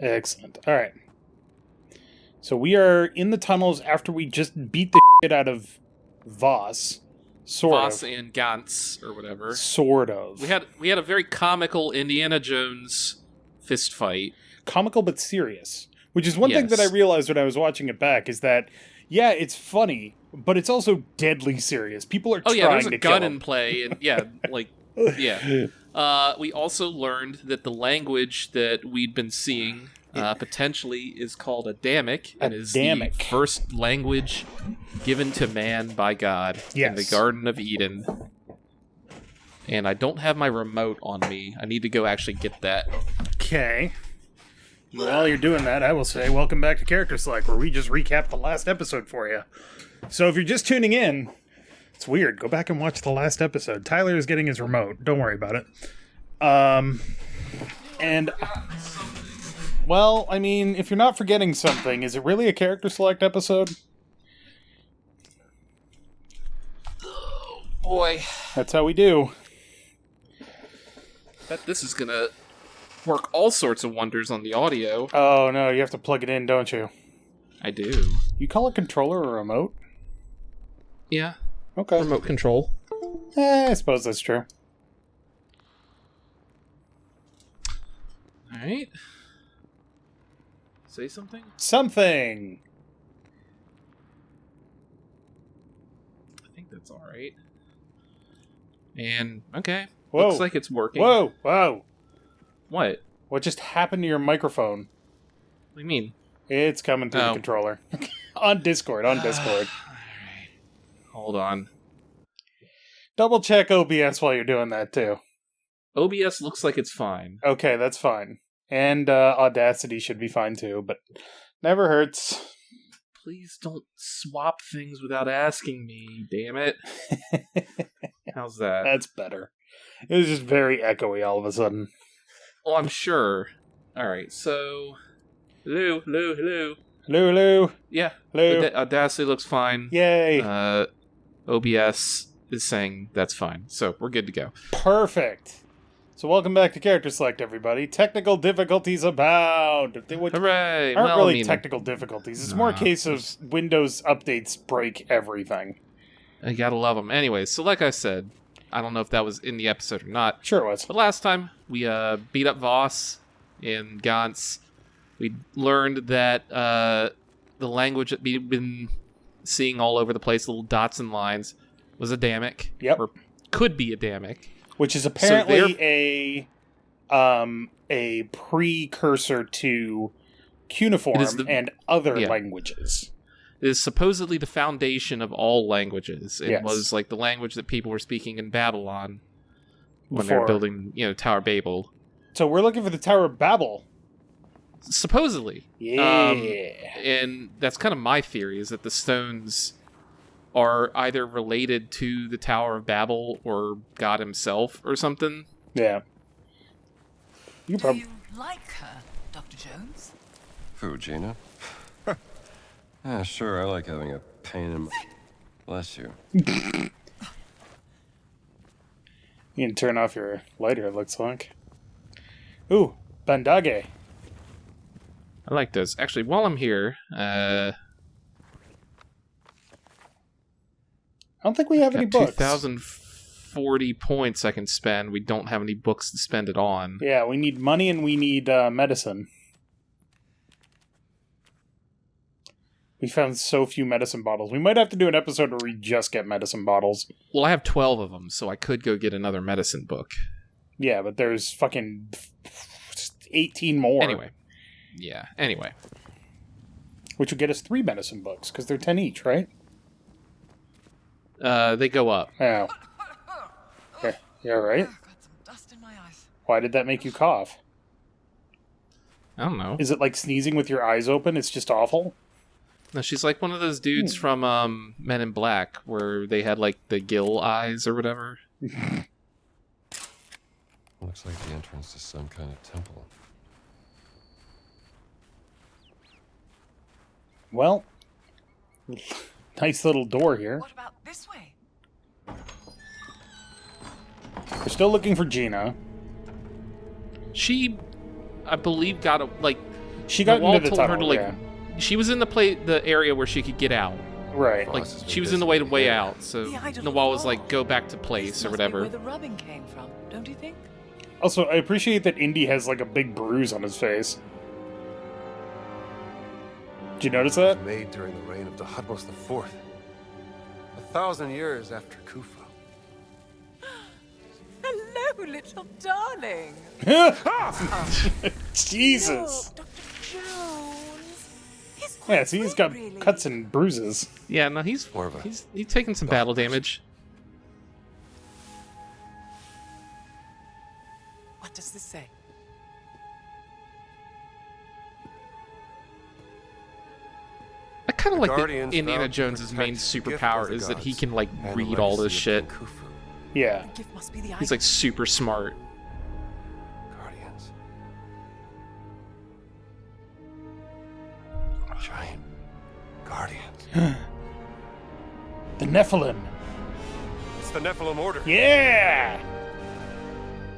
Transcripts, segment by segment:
Excellent. All right. So we are in the tunnels after we just beat the shit out of Voss. Voss and Gantz, or whatever. Sort of. We had a very comical Indiana Jones fist fight. Comical but serious. Which is one thing that I realized when I was watching it back, is that, yeah, it's funny, but it's also deadly serious. People are trying to kill him. there's a gun in play, and we also learned that the language that we'd been seeing potentially is called Adamic, and is the first language given to man by God in the Garden of Eden. And I don't have my remote on me. I need to go actually get that. Okay. While you're doing that, I will say welcome back to Character Select, where we just recap the last episode for you. So if you're just tuning in, it's weird. Go back and watch the last episode. Tyler is getting his remote. Don't worry about it. Well, I mean, if you're not forgetting something, is it really a Character Select episode? Oh, boy. That's how we do. Bet this is gonna work all sorts of wonders on the audio. Oh, no, you have to plug it in, don't you? I do. You call a controller a remote? Yeah. Okay. Remote control. I suppose that's true. Alright. Say something? Something! I think that's alright. And, okay. Whoa. Looks like it's working. Whoa! Whoa! What? What just happened to your microphone? What do you mean? It's coming through the controller. On Discord. Alright. Hold on. Double check OBS while you're doing that, too. OBS looks like it's fine. Okay, that's fine. And Audacity should be fine, too, but never hurts. Please don't swap things without asking me, damn it. How's that? That's better. It was just very echoey all of a sudden. Well, I'm sure. Alright, so... Hello. Hello. Yeah. Hello. Audacity looks fine. Yay. OBS is saying that's fine. So, we're good to go. Perfect. So welcome back to Character Select, everybody. Technical difficulties abound. Hooray! Aren't really technical difficulties. It's more a case of Windows updates break everything. I gotta love them. Anyway, so like I said, I don't know if that was in the episode or not. Sure it was. But last time, we beat up Voss in Gantz. We learned that the language that we've been seeing all over the place, little dots and lines, was Adamic. Yep. Or could be Adamic. Which is apparently a precursor to cuneiform and other languages. It is supposedly the foundation of all languages. It was like the language that people were speaking in Babylon when they were building, Tower Babel. So we're looking for the Tower of Babel. Supposedly. Yeah. And that's kind of my theory, is that the stones are either related to the Tower of Babel or God himself or something. Yeah. Do you like her, Dr. Jones? Who, Gina? Yeah, sure, I like having a pain in my... Bless you. You can turn off your lighter, it looks like. Ooh, bandage. I like this. Actually, while I'm here, I don't think we have any books. 2,040 points I can spend. We don't have any books to spend it on. Yeah, we need money and we need medicine. We found so few medicine bottles. We might have to do an episode where we just get medicine bottles. Well, I have 12 of them, so I could go get another medicine book. Yeah, but there's fucking 18 more. Anyway. Yeah, anyway. Which would get us 3 medicine books, because they're 10 each, right? They go up. Oh. Yeah, you alright? I've got some dust in my eyes. Why did that make you cough? I don't know. Is it like sneezing with your eyes open? It's just awful? No, she's like one of those dudes from Men in Black, where they had like the gill eyes or whatever. Looks like the entrance to some kind of temple. Well, nice little door here. What about this way? We're still looking for Gina. She, I believe, got She got wall into the told tunnel, her to, like, yeah. She was in the area where she could get out. Right. Like, she was in the way out, so the wall was like, go back to place or whatever. Where the rubbing came from, don't you think? Also, I appreciate that Indy has, like, a big bruise on his face. Did you notice that? It was made during the reign of Thutmose IV, 1,000 years after Khufu. Hello, little darling. Jesus. Look, Dr. Jones. He's Yeah, quite see, he's sweet, got really. cuts and bruises. Yeah, no, he's taking some battle damage. What does this say? I kind of like that Guardians Indiana vowed to Jones's main protect the gift superpower of the is that he gods can, like, and the read all this legacy of shit. Khufu. Yeah. The gift must be the He's, idol. like, super smart. Guardians. Giant guardians. The Nephilim. It's the Nephilim Order. Yeah!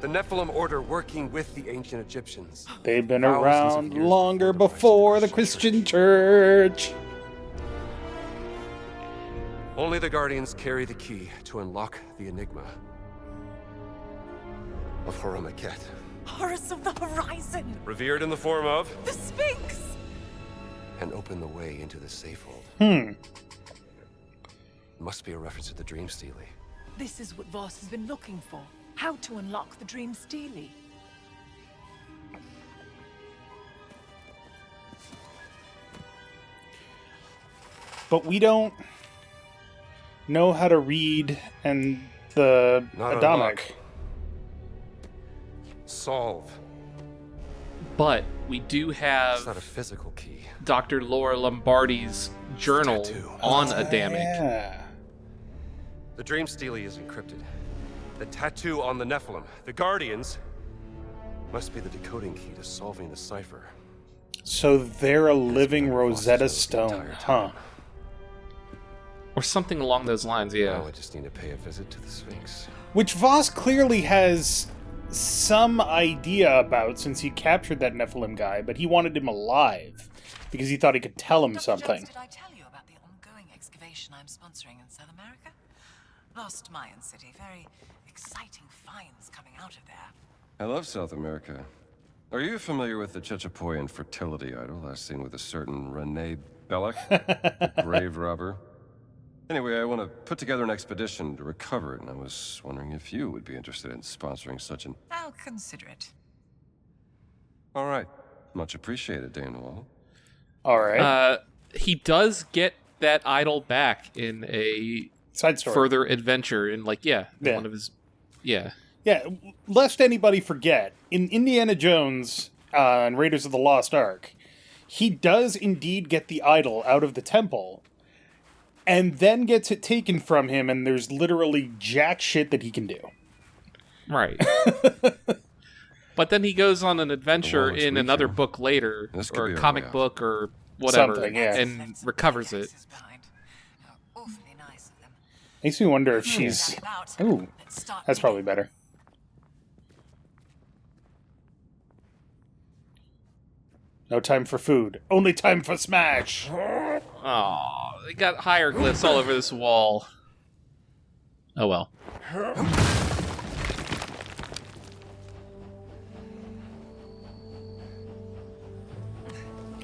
The Nephilim Order working with the ancient Egyptians. They've been Thousands of around years longer before before the Christian Church. Only the Guardians carry the key to unlock the enigma of Horamaket. Horus of the horizon. Revered in the form of The Sphinx. and open the way into the safe hold. Hmm. Must be a reference to the Dream Stealie. This is what Voss has been looking for. How to unlock the Dream Stealie. But we don't know how to read and the Not Adamic. unlock. Solve. But we do It's have not a physical key. Dr. Laura Lombardi's journal Tattoo. on Adamic. Yeah. The Dream Stealie is encrypted. The tattoo on the Nephilim, the Guardians, must be the decoding key to solving the cipher. So they're a living Rosetta Stone, entire huh? time. Or something along those lines, yeah. Now I just need to pay a visit to the Sphinx. Which Voss clearly has some idea about since he captured that Nephilim guy, but he wanted him alive because he thought he could tell him Dr. something. Jones, did I tell you about the ongoing excavation I'm sponsoring in South America? Lost Mayan city. Very exciting finds coming out of there. I love South America. Are you familiar with the Chachapoyan fertility idol last seen with a certain Renee Belloc, the grave robber? Anyway, I want to put together an expedition to recover it, and I was wondering if you would be interested in sponsoring such an... I'll consider it. All right. Much appreciated, Dane Wall. All right. He does get that idol back in a Side story. further adventure in, like, Yeah. one of his... Yeah. Yeah, lest anybody forget, in Indiana Jones and Raiders of the Lost Ark, he does indeed get the idol out of the temple, and then gets it taken from him, and there's literally jack shit that he can do. Right. But then he goes on an adventure The wall is in weak another here. book later, This could or be a our comic way out. book, or whatever, Something, yeah. and Left some recovers it. pickaxes behind. How awfully nice of them. Makes me wonder if she's... Stand about. Ooh, Let's start that's probably better. No time for food. Only time for smash! Oh, they got hieroglyphs all over this wall. Oh well.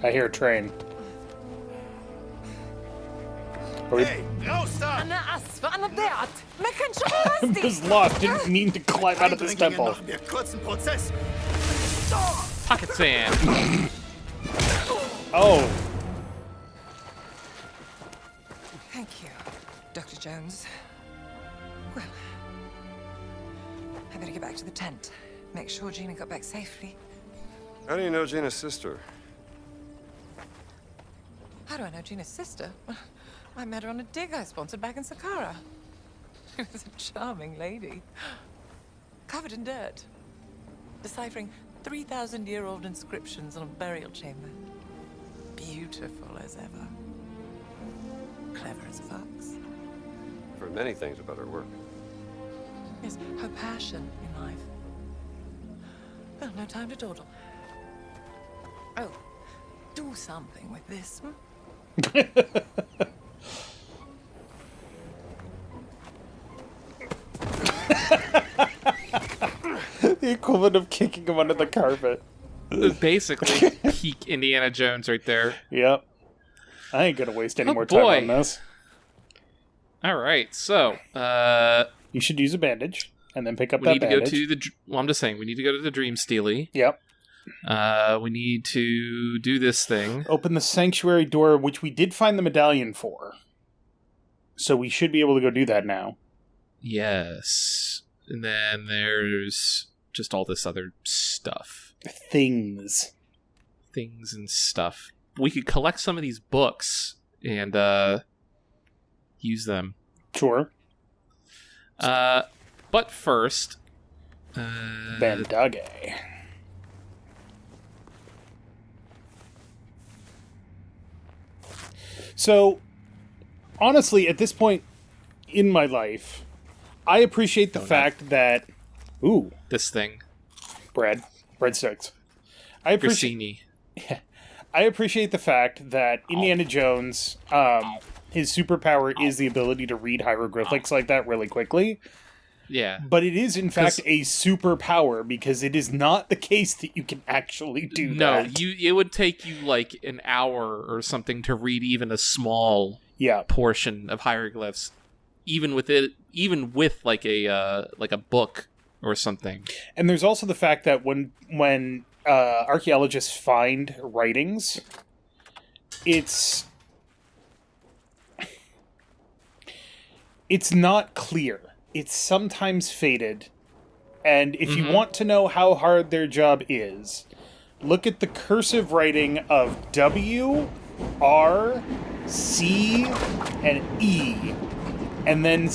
I hear a train. Are we- أنا آسفة أنا ضيعت ما كانش I قصدي. was lost. Didn't mean to climb out of this temple. Pocket sand. Oh, Thank you, Dr. Jones. Well, I better get back to the tent. Make sure Gina got back safely. How do you know Gina's sister? How do I know Gina's sister? I met her on a dig I sponsored back in Saqqara. She was a charming lady. Covered in dirt. Deciphering 3,000-year-old inscriptions on a burial chamber. Beautiful as ever. Clever as a fox. I've heard many things about her work. Yes, her passion in life. Well, no time to dawdle. Oh, do something with this. The equivalent of kicking him under the carpet. Basically, peak Indiana Jones right there. Yep. I ain't gonna waste any more time on this. All right, so you should use a bandage and then pick up we that need bandage. to go to the. Well, I'm just saying we need to go to the Dream Steely. Yep. We need to do this thing. Open the sanctuary door, which we did find the medallion for. So we should be able to go do that now. Yes. And then there's just all this other stuff. Things And stuff. We could collect some of these books and use them. Sure. But first... Bandage. So, honestly, at this point in my life, I appreciate the fact that... Ooh. This thing. Breadsticks. I appreciate the fact that Indiana Jones, his superpower is the ability to read hieroglyphics like that really quickly. Yeah. But it is, in fact, a superpower because it is not the case that you can actually do that. No, it would take you like an hour or something to read even a small portion of hieroglyphs, even with like a book or something. And there's also the fact that when archaeologists find writings, it's not clear. It's sometimes faded. And if you want to know how hard their job is, look at the cursive writing of W, R, C, and E. And then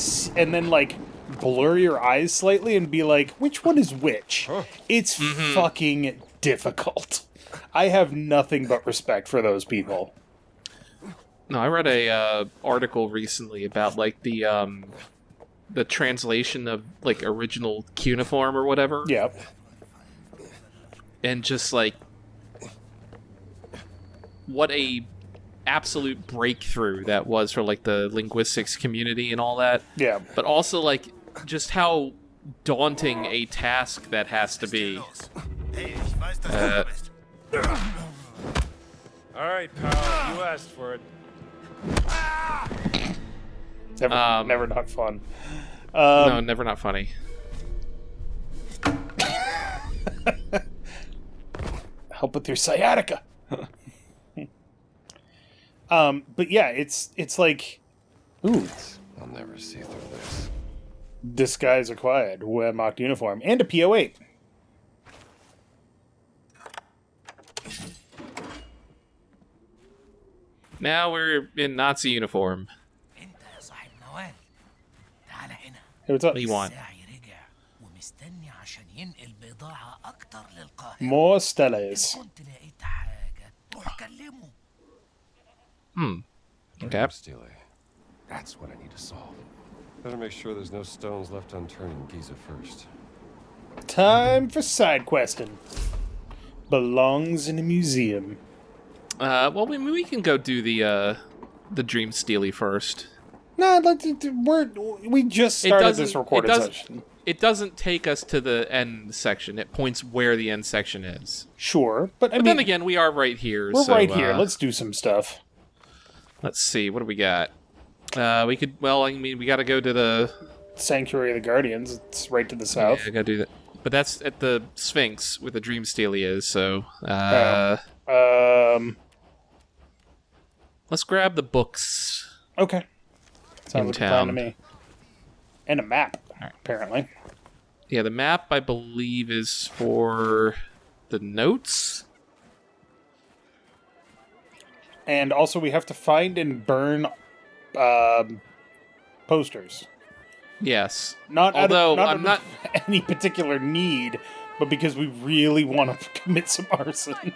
like blur your eyes slightly and be like, which one is which? It's fucking difficult. I have nothing but respect for those people. No, I read a article recently about like the translation of like original cuneiform or whatever. Yep. And just like what a absolute breakthrough that was for like the linguistics community and all that. Yeah. But also like just how daunting a task that has to be. All right, pal, you asked for it. Never not fun. No, never not funny. Help with your sciatica. But yeah, it's like, ooh, I'll never see through this. disguise acquired, wear mocked uniform, and a PO8. Now we're in Nazi uniform. Hey, what's up? What do you want? More Stellas. Okay. Steely. That's what I need to solve. Better make sure there's no stones left unturned in Giza first. Time for side questing. Belongs in a museum. Well, we can go do the Dream Steely first. No, we just started this recorded session. It doesn't take us to the end section. It points where the end section is. Sure, but then again, we are right here. We're right here. Let's do some stuff. Let's see. What do we got? We could. Well, I mean, we got to go to the Sanctuary of the Guardians. It's right to the south. Yeah, I gotta do that. But that's at the Sphinx where the Dream Steely is. So, let's grab the books. Okay. Sounds like a plan to me. And a map, apparently. Yeah, the map, I believe, is for the notes. And also, we have to find and burn posters. Yes. Not Although, out of any particular need, but because we really want to commit some arson.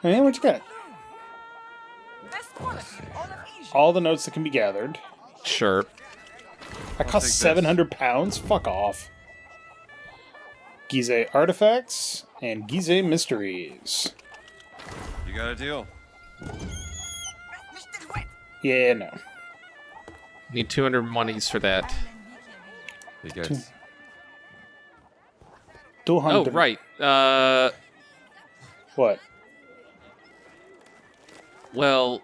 Hey, what you got? All the notes that can be gathered. Sure. That costs £700? Fuck off. Gizeh artifacts and Gizeh mysteries. You got a deal? Yeah, no. Need 200 monies for that. You guys. 200. Oh, right. What? Well,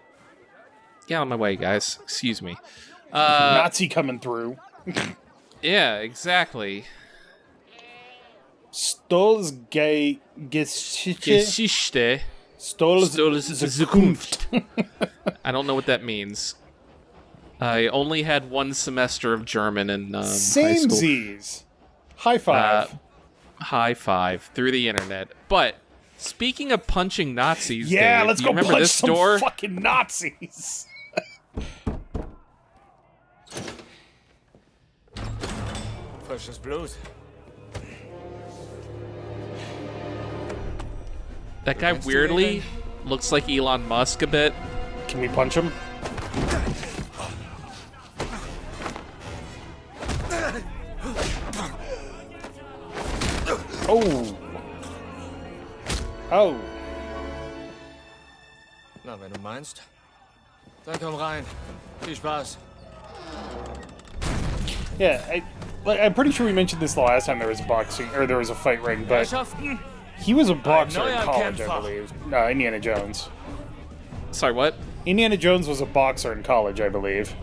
get out of my way, guys. Excuse me. Nazi coming through. Yeah, exactly. Geschichte. Zukunft. I don't know what that means. I only had one semester of German in high school. Samesies. High five. High five through the internet. But speaking of punching Nazis, Yeah, Dave, let's do go you remember punch this some door? fucking Nazis. Frisches Blut. That guy weirdly looks like Elon Musk a bit. Can we punch him? Oh. Oh. Na, wenn du meinst. Dann komm rein. Viel Spaß. Yeah, I'm pretty sure we mentioned this the last time there was a boxing, or there was a fight ring, but Herrschaften, he was a boxer in neuer college, I Kämpfer. believe. No, Indiana Jones. Sorry, what? Indiana Jones was a boxer in college, I believe.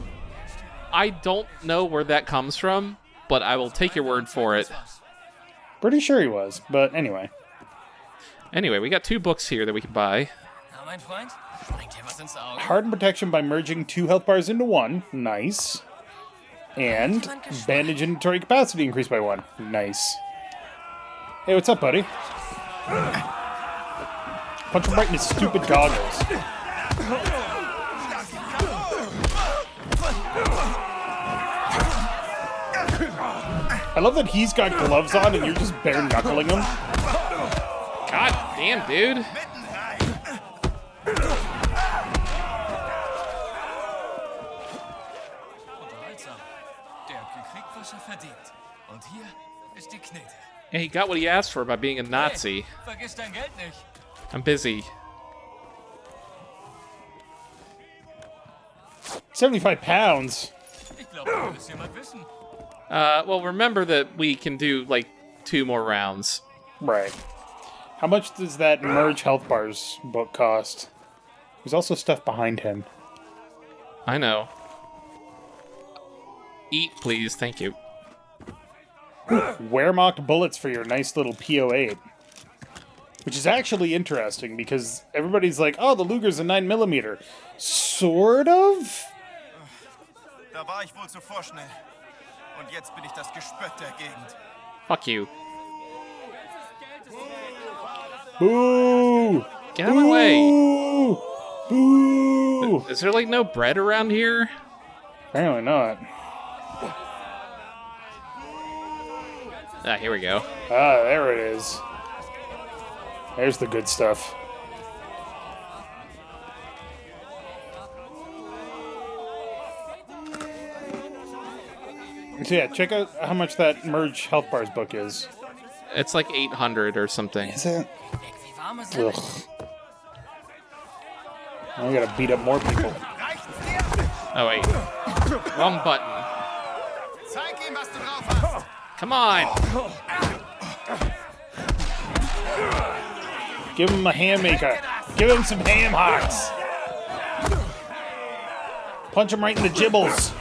I don't know where that comes from, but I will take your word for it. Pretty sure he was, but anyway. Anyway, we got 2 books here that we can buy. na, mein Freund, springt dir was ins Auge? Hardened protection by merging 2 health bars into 1. Nice. And bandage inventory capacity increased by 1. Nice. Hey, what's up, buddy? Punch him right in his stupid goggles. I love that he's got gloves on and you're just bare knuckling him. God damn, dude. Unterhaltsam. Der hat gekriegt, was verdient. Und hier ist die Knete. Yeah, he got what he asked for by being a Nazi. Hey, vergiss dein Geld nicht. I'm busy. 75 pounds. Ich glaube, das muss jemand wissen. Well, remember that we can do, like, 2 more rounds. Right. How much does that Merge Health Bars book cost? There's also stuff behind him. I know. Eat, please. Thank you. Wehrmacht bullets for your nice little PO8. Which is actually interesting because everybody's like, oh, the Luger's a 9mm. Sort of? Da war ich wohl zuvor schnell. Und jetzt bin ich das Gespött der Gegend. Fuck you. Boo! Get out of my way. Boo! Is there, like, no bread around here? Apparently not. Ah, here we go. Ah, there it is. There's the good stuff. So yeah, check out how much that Merge Health Bars book is. It's like 800 or something. Is it? Wie warm ist er? Ugh. I gotta beat up more people. Oh, wait. Wrong button. Zeig ihm, was du drauf hast. Come on. Give him a ham maker. Give him some ham hocks. Punch him right in the gibbles.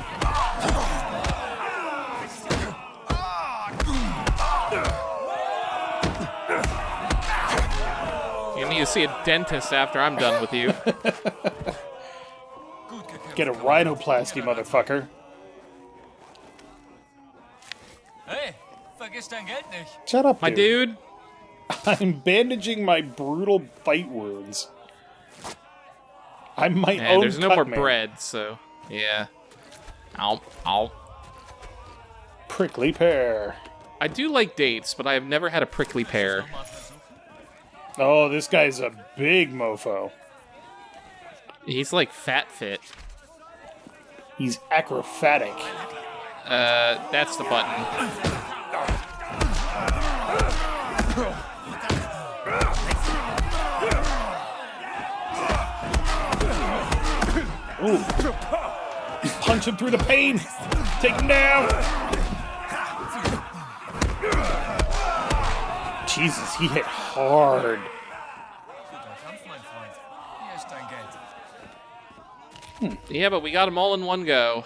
You need to see a dentist after I'm done with you. Get a rhinoplasty, motherfucker. Hey, vergiss dein Geld nicht. Shut up, My dude. I'm bandaging my brutal fight wounds. I'm my Yeah, own there's no cut more man. bread, so yeah. Ow, ow. Prickly pear. I do like dates, but I have never had a prickly pear. Oh, this guy's a big mofo. He's like fat fit. He's acrophatic. That's the button. punch him through the pain. Take him down. Jesus, he hit hard. Yeah, but we got them all in one go.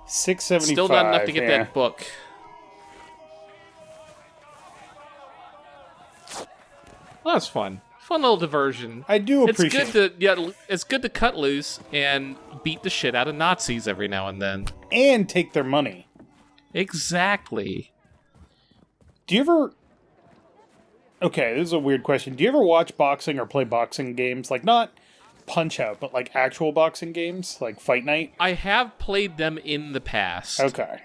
675. Still not enough to get that book. Well, that's fun. Fun little diversion. I do appreciate it. It's good to cut loose and beat the shit out of Nazis every now and then. And take their money. Exactly. Do you ever... Okay, this is a weird question. Do you ever watch boxing or play boxing games? Like, not Punch-Out, but like actual boxing games? Like Fight Night? I have played them in the past. Okay.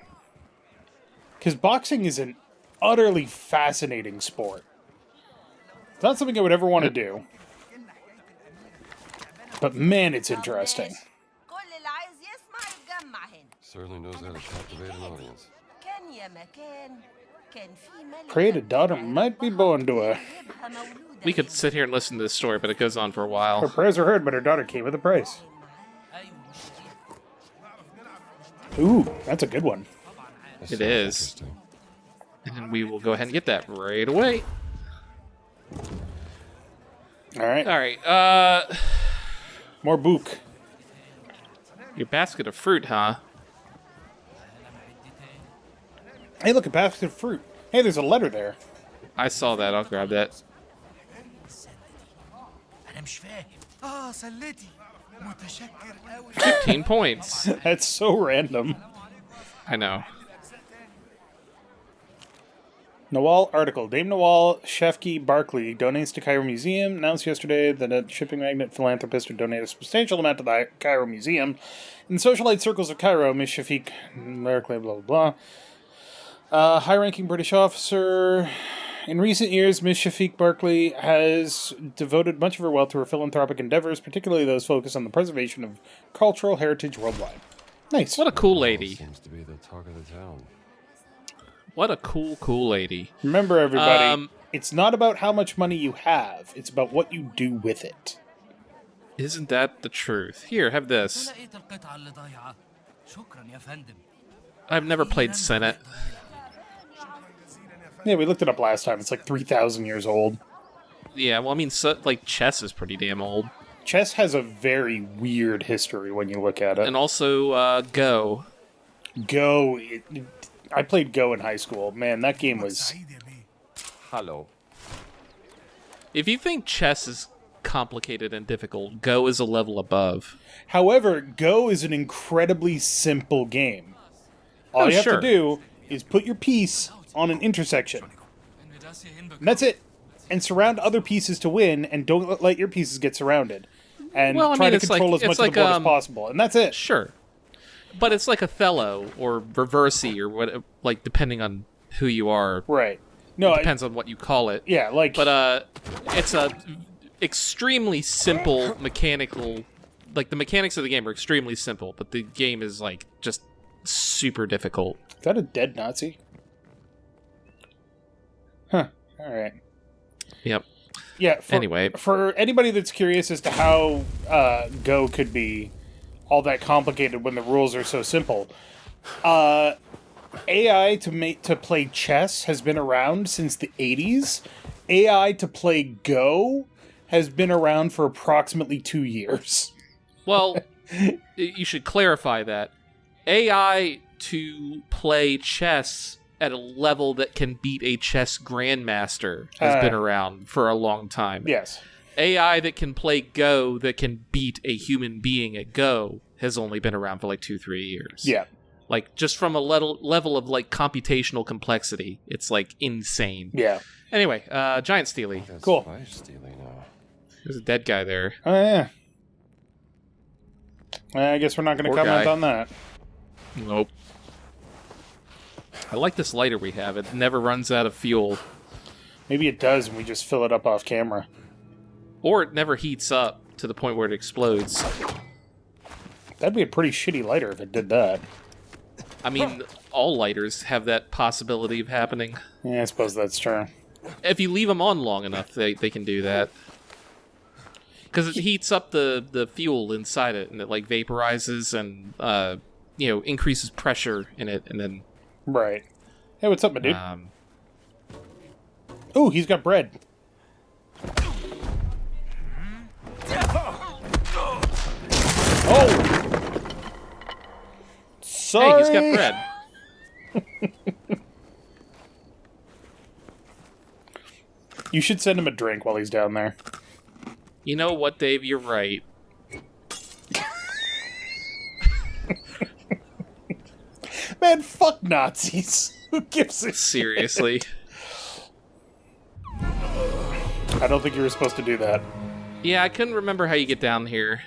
Because boxing is an utterly fascinating sport. It's not something I would ever want to do. But man, it's interesting. Certainly knows how to captivate an audience. Create a daughter might be born to her. We could sit here and listen to this story, but it goes on for a while. Her prayers are heard, but her daughter came with a price. Ooh, that's a good one. It is. And we will go ahead and get that right away. Alright. Alright, More book. Your basket of fruit, huh? Hey, look, a basket of fruit. Hey, there's a letter there. I saw that. I'll grab that. 15 points. That's so random. I know. Nawal article. Dame Nawal Shefki Barkley donates to Cairo Museum. Announced yesterday that a shipping magnate philanthropist would donate a substantial amount to the Cairo Museum. In socialite circles of Cairo, Miss Shafiq Barkley, blah, blah, blah. High-ranking British officer. In recent years, Miss Shafiq Barkley has devoted much of her wealth to her philanthropic endeavors, particularly those focused on the preservation of cultural heritage worldwide. Nice. What a cool lady. Seems to be the talk of the town. What a cool lady. Remember, everybody, it's not about how much money you have. It's about what you do with it. Isn't that the truth? Here, have this. I've never played Senate. Yeah, we looked it up last time. It's like 3,000 years old. Yeah, well, I mean, like, chess is pretty damn old. Chess has a very weird history when you look at it. And also, Go. Go... I played Go in high school. Man, that game was... Hello. If you think chess is complicated and difficult, Go is a level above. However, Go is an incredibly simple game. All you have to do is put your piece on an intersection. And that's it. And surround other pieces to win, and don't let your pieces get surrounded. And try to control as much of the board as possible. And that's it. Sure. But it's like Othello or Reversi or what, like, depending on who you are. Right. No, it depends on what you call it. Yeah, like... But it's a extremely simple mechanical... Like, the mechanics of the game are extremely simple, but the game is, like, just super difficult. Is that a dead Nazi? Huh. Alright. Yep. Yeah, anyway. For anybody that's curious as to how Go could be all that complicated when the rules are so simple, AI to play chess has been around since the 80s. AI to play Go has been around for approximately 2 years. Well, you should clarify that. AI to play chess at a level that can beat a chess grandmaster has been around for a long time. Yes. AI that can play Go that can beat a human being at Go has only been around for like 2-3 years. Yeah. Like, just from a level of, like, computational complexity, it's, like, insane. Yeah. Anyway, Giant Steely. Cool. There's a dead guy there. Oh, yeah. I guess we're not going to comment on that. Nope. I like this lighter we have. It never runs out of fuel. Maybe it does, and we just fill it up off camera. Or it never heats up to the point where it explodes. That'd be a pretty shitty lighter if it did that. I mean, all lighters have that possibility of happening. Yeah, I suppose that's true. If you leave them on long enough, they can do that. Because it heats up the fuel inside it, and it like vaporizes and increases pressure in it, and then right. Hey, what's up, my dude? Oh, he's got bread. Oh, sorry. Hey, he's got bread. You should send him a drink while he's down there. You know what, Dave? You're right. Man, fuck Nazis. Who gives a Seriously. I don't think you were supposed to do that. Yeah, I couldn't remember how you get down here.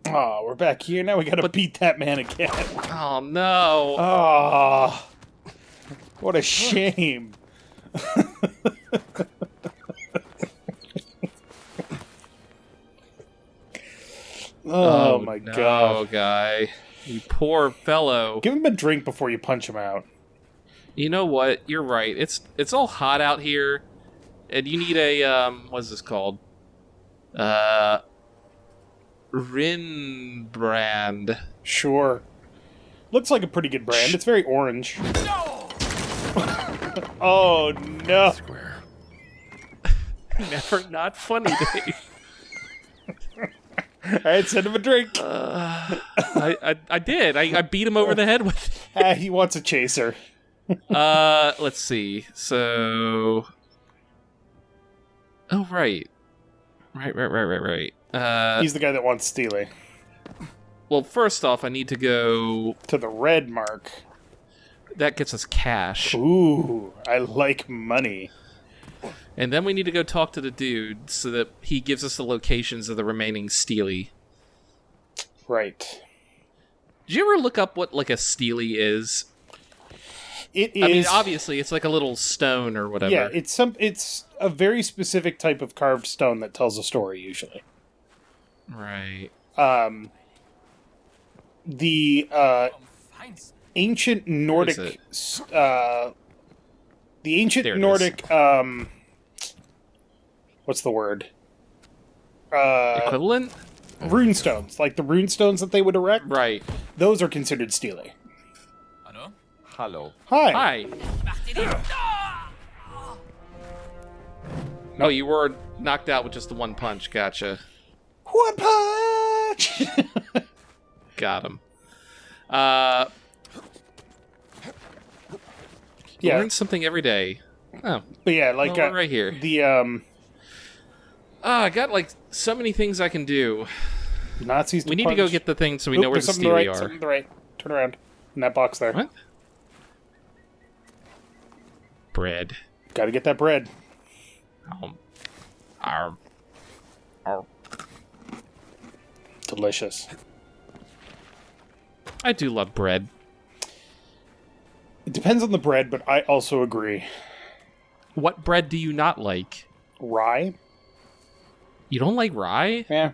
Oh, we're back here. Now we gotta beat that man again. Oh, no. Oh, what a shame. Oh my no, god. Guy. You poor fellow. Give him a drink before you punch him out. You know what? You're right. It's all hot out here, and you need a what's this called? Rin brand. Sure. Looks like a pretty good brand. It's very orange. No! Oh no. Square. Never not funny, Dave. Alright, send him a drink. I did. I beat him over the head with it. He wants a chaser. Let's see. So, oh right. He's the guy that wants Steely. Well, first off, I need to go To the red mark. That gets us cash, Ooh, I like money. and then we need to go talk to the dude so that he gives us the locations of the remaining Steely. Right. Did you ever look up what like a Steely is? It is. I mean, obviously, it's like a little stone or whatever. Yeah, it's a very specific type of carved stone that tells a story usually. Right. The ancient Nordic the ancient Nordic what's the word? Equivalent? Runestones, like the runestones that they would erect. Right. Those are considered Steely. Hallo? Hello. Hi. Hi. Oh, you were knocked out with just the one punch. Gotcha. One punch. Got him. Yeah. Learn something every day. Oh, But yeah, like well, right here. The I got like so many things I can do. Nazis. We need to go get the thing so we know where the something Steely to the right, are. something to the right. Turn around. In that box there. What? Bread. Gotta get that bread. Arm. Delicious. I do love bread. It depends on the bread, but I also agree. What bread do you not like? Rye? You don't like rye? Yeah.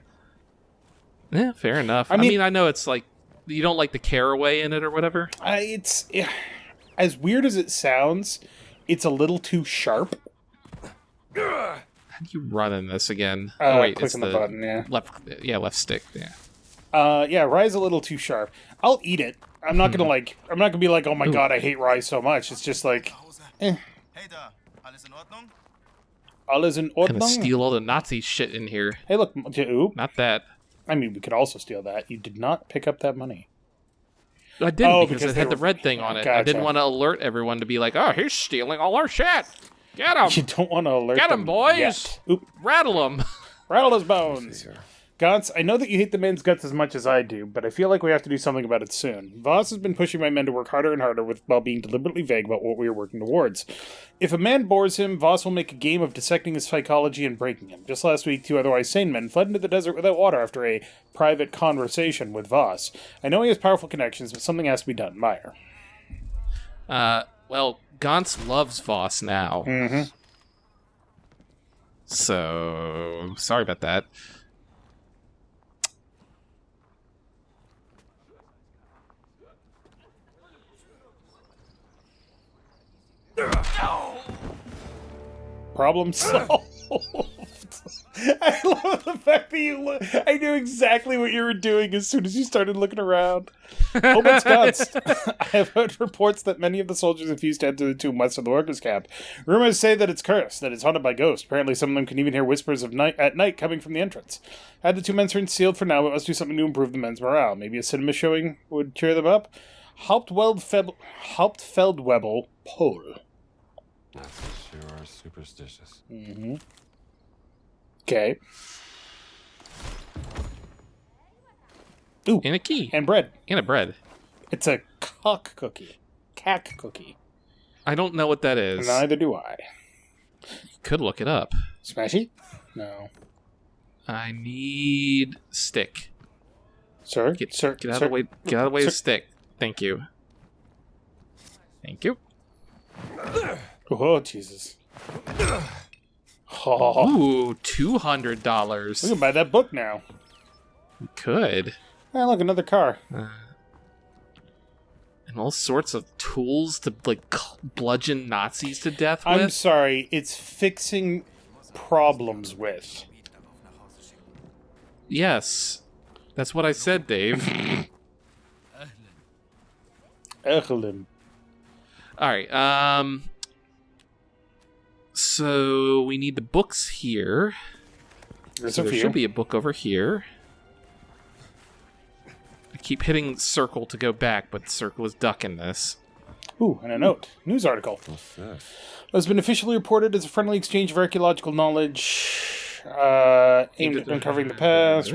Yeah, fair enough. I mean, I know it's like you don't like the caraway in it or whatever. It's as weird as it sounds. It's a little too sharp. How do you run in this again? Click it's on the button. Yeah. left stick. Yeah. Yeah. Rye's a little too sharp. I'll eat it. I'm not gonna I'm not gonna be like, oh my god, I hate rye so much. It's just like, Hey da, alles in Ordnung? alles in Gonna Ordnung. steal all the Nazi shit in here. Hey, look. Ooh. Not that. I mean, we could also steal that. You did not pick up that money. I didn't Oh, because because it they had the were- red thing on it. I Gotcha. didn't want to alert everyone to be like, oh, he's stealing all our shit. Get him. You don't want to alert Get 'em, them boys! yet. Oop. Rattle him. Rattle his bones. Gantz, I know that you hate the man's guts as much as I do, but I feel like we have to do something about it soon. Voss has been pushing my men to work harder and harder while being deliberately vague about what we are working towards. If a man bores him, Voss will make a game of dissecting his psychology and breaking him. Just last week, 2 otherwise sane men fled into the desert without water after a private conversation with Voss. I know he has powerful connections, but something has to be done. Meyer. Well, Gantz loves Voss now. Mm-hmm. So, sorry about that. Problem solved. I love the fact that you look. I knew exactly what you were doing as soon as you started looking around. Holman's Gunst. I have heard reports that many of the soldiers refuse to enter the tomb west of the workers' camp. Rumors say that it's cursed, that it's haunted by ghosts. Apparently, some of them can even hear whispers of at night coming from the entrance. Had the tomb entrance sealed for now, but must do something to improve the men's morale. Maybe a cinema showing would cheer them up. Hauptfeldwebel Pole. Nazis sure are superstitious. Mm-hmm. Okay. Ooh, And a key. and bread. And a bread. It's a cock cookie. Cack cookie. I don't know what that is. Neither do I. Could look it up. Smashy? No. I need stick. Sir? Get sir, out sir, of the way. Get out of the way sir. of stick. Thank you. Thank you. Oh, Jesus. Oh, Ooh, we $200. can buy that book now. We could. Hey, look, another car. And all sorts of tools to, like, bludgeon Nazis to death I'm with. sorry, it's fixing problems with. Yes. That's what I said, Dave. Echelin. Alright, so we need the books here. There's So a there few. should be a book over here. I keep hitting circle to go back, but circle is ducking this. Ooh, and a note. News article. What's this? Has been officially reported as a friendly exchange of archaeological knowledge aimed at uncovering the past.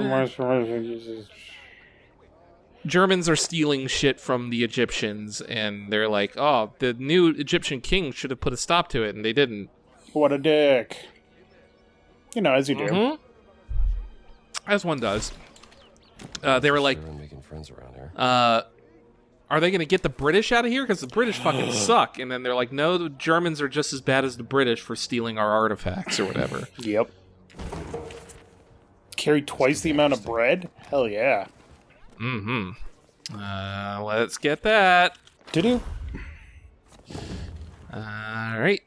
Germans are stealing shit from the Egyptians, and they're like, oh, the new Egyptian king should have put a stop to it, and they didn't. What a dick. You know, as you do. Mm-hmm. As one does. They were like, Sure, I'm making friends around here. are they going to get the British out of here? Because the British fucking suck. And then they're like, no, the Germans are just as bad as the British for stealing our artifacts or whatever. Yep. Carry twice the amount of bread? Hell yeah. Mm-hmm. Let's get that. Did-do? All right.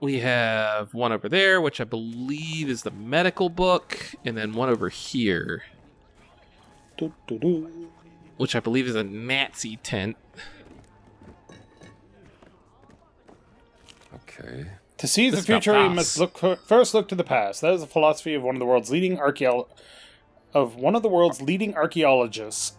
We have one over there, which I believe is the medical book, and then one over here, Do-do-do. which I believe is a Nazi tent. Okay. To see the This is about future, you Voss. must first look to the past. That is the philosophy of one of the world's leading archaeologists,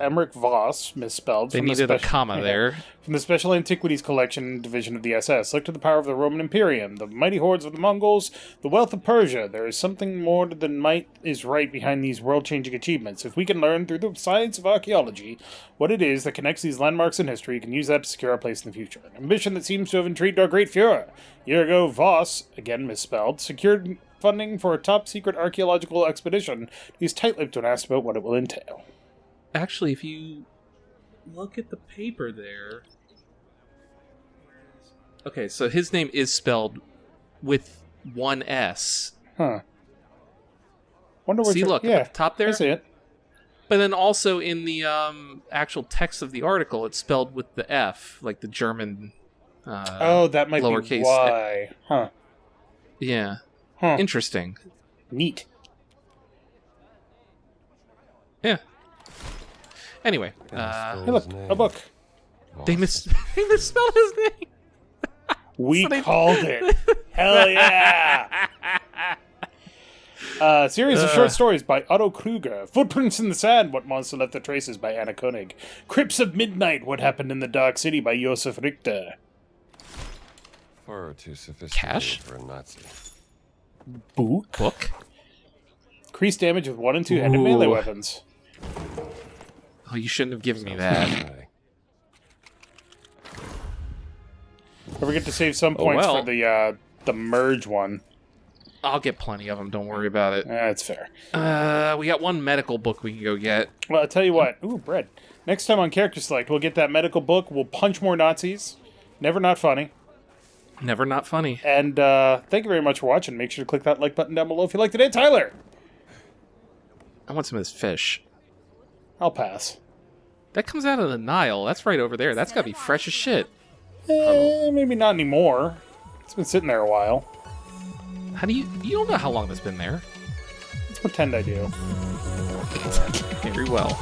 Emmerich Voss, misspelled. They from the needed a spec- comma there. From the Special Antiquities Collection division of the SS. Look to the power of the Roman Imperium, the mighty hordes of the Mongols, the wealth of Persia. There is something more than might is right behind these world-changing achievements. If we can learn through the science of archaeology what it is that connects these landmarks in history, we can use that to secure our place in the future. An ambition that seems to have intrigued our great Führer. A year ago, Voss, again misspelled, secured funding for a top-secret archaeological expedition. He's tight-lipped when asked about what it will entail. Actually, if you look at the paper there... Okay, so his name is spelled with one S. Huh. Wonder what. See, look, yeah, at the top there? I see it. But then also in the actual text of the article, it's spelled with the F, like the German Oh, that might be lowercase why. Huh. Yeah. Huh. Interesting. Neat. Yeah. Anyway, Hey, look, a book. they misspelled his name. We called it. Hell yeah! Series of short stories by Otto Kruger. Footprints in the Sand, What Monster Left Their Traces by Anna Koenig. Crypts of Midnight, What Happened in the Dark City by Josef Richter. Far too sophisticated Cash? for a Nazi. Book? Increased damage with 1 and 2-handed melee weapons. Oh, you shouldn't have given me that. Okay. Don't forget to save some points well. for the merge one. I'll get plenty of them. Don't worry about it. That's fair. We got one medical book we can go get. Well, I'll tell you what. Ooh, bread. Next time on Character Select, we'll get that medical book. We'll punch more Nazis. Never not funny. Never not funny. And thank you very much for watching. Make sure to click that like button down below if you liked it. Tyler! I want some of this fish. I'll pass. That comes out of the Nile. That's right over there. That's gotta be fresh as shit. Maybe not anymore. It's been sitting there a while. How do you don't know how long that's been there? pretend I do. Very well.